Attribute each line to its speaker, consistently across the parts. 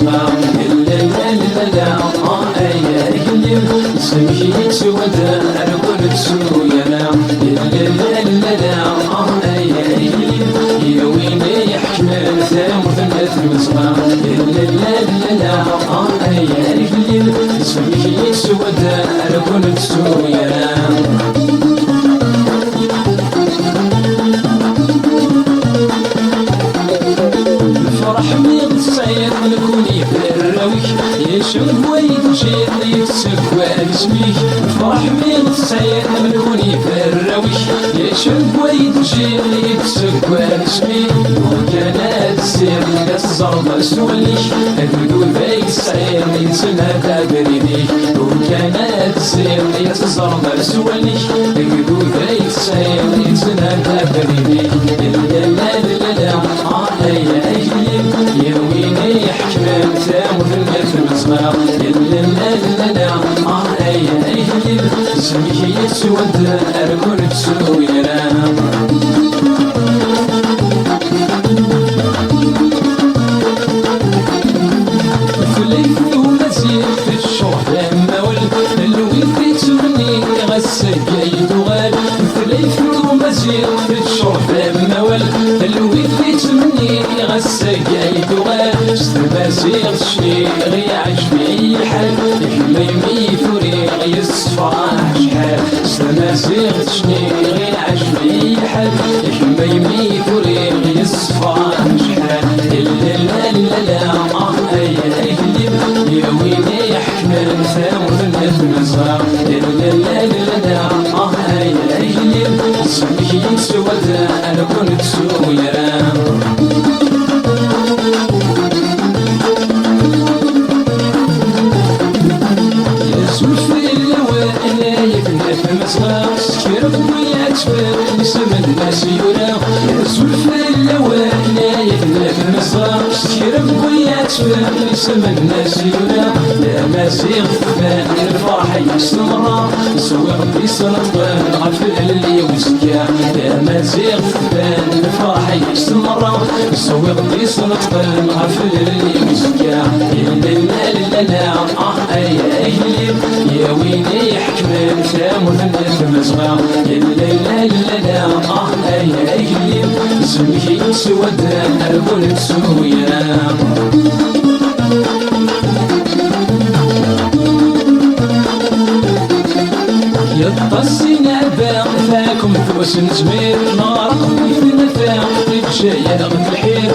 Speaker 1: المصباح لا لا لا لا يا قلبي سمحي سودا أنا كنت سويا لا لا لا لا يا قلبي يا ويني يحكمل ثامر ثمث المصباح لا لا لا يا قلبي سمحي سودا أنا كنت سويا لا نكوني براويك يشوف ويجير يتسكوى اسميك فرح من السير نكوني براويك يشوف ويجير يتسكوى اسميك وكانت السير كالصرب سوليك الهدو ذيك السير يتسنى تابرينيك وكانت السير يتصرب سوليك الهدو ذيك السير يتسنى تابرينيك لا لا لا لا يا أجلب يا ويني يحكمل ثامر في المصباح لا لا لا يا أجلب سميك يتسود أنا كنت سويا فليت ومزيد في الشرح لما ولد الويل تمني غسل جيد وغال فليت ومزيد في الشرح لما ولد الويل تمني غسل جيد وغال استباسيغ الشيء غي عجبي الحال يحمى يمي فريق يصفح شحال استباسيغ الشيء غي عجبي الحال يحمى يمي فريق يصفح شحال لا لا لا يا أهلي يا ويني يحكمل ثامر في المصباح لا لا لا يا أهلي سميك يتسود أنا كنت سويا سكرت ويا تفل نسم الناس يورا سولف اللوان يفنى في المصباح سكرت ويا تفل نسم الناس يورا لا مازيغ فان الفرح يستمر سوق يسلطن غفل اللي وزكا لا مازيغ فان الفرح يستمر سوق يسلطن غفل اللي وزكا لا لا لا يا أهلي يا ويني يحكمل ثامر في المصباح لا لا لا يا أهلي سميك يتسود أنا كنت سويا يطسينا باق فاكم فوسن زمير نغرق في النفاق جاية غد الحير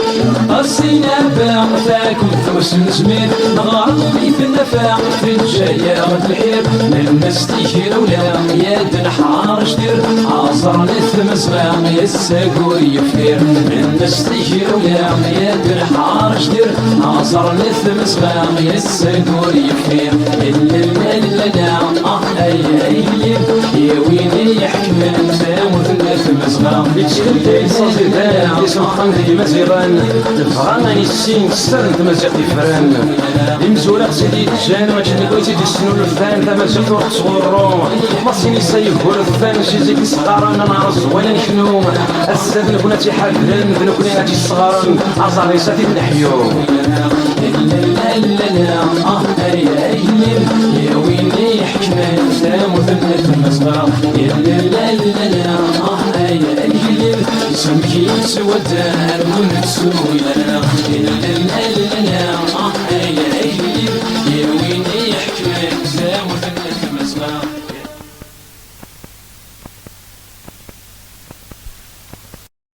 Speaker 1: طسينا باق فاكم فوسن زمير نغرق في النفاق جاية غد الحير الناس تيهير ولا يد نحار جدير عصر نثم صباق يساقور يفير الناس تيهير ولا يد نحار جدير عصر نثم صباق يساقور يفير لا لا لا يا ويني يحكمل ثامر في المصباح بتشكل صافي يسمحان في مزيران الفغان يسين تسترن تمزيق فران المزورق سيدي الجان ما كان كويتي تسنو الفان تمزيق وقت صغرو مصين يسيف هو الفان شيزيك صغاران نهار الزوين نكنوم الساد نكون تيحفلن نكون تيصغارن عصر يساتي نحيو لا لا لا يا أهلي يا ويني يحكمل ثامر في المصباح لا لا لا يا أهلي سميك يتسود أنا كنت سويا لا لا لا